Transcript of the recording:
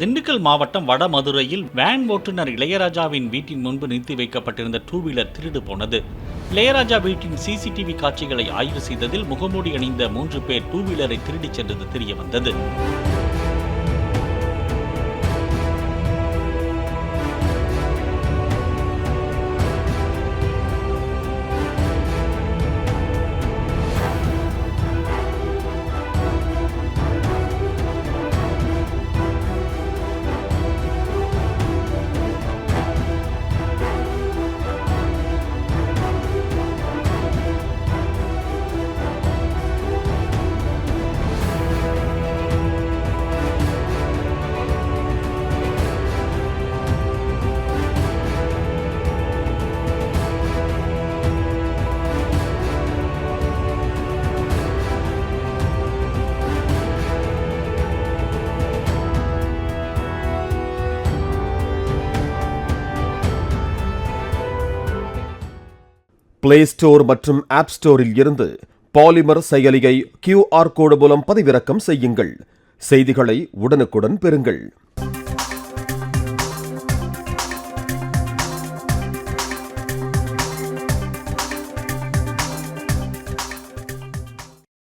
திண்டுக்கல் மாவட்டம் வடமதுரையில் வேன் ஓட்டுநர் இளையராஜாவின் வீட்டின் முன்பு நிறுத்தி வைக்கப்பட்டிருந்த டூ வீலர் திருடு போனது. இளையராஜா வீட்டின் சிசிடிவி காட்சிகளை ஆய்வு செய்ததில் முகமூடி அணிந்த 3 பேர் டூ வீலரை திருடிச் சென்றது தெரியவந்தது. பிளே ஸ்டோர் மற்றும் ஆப் ஸ்டோரில் இருந்து பாலிமர் செயலியை QR கோடு மூலம் பதிவிறக்கம் செய்யுங்கள். செய்திகளை உடனுக்குடன் பெறுங்கள்.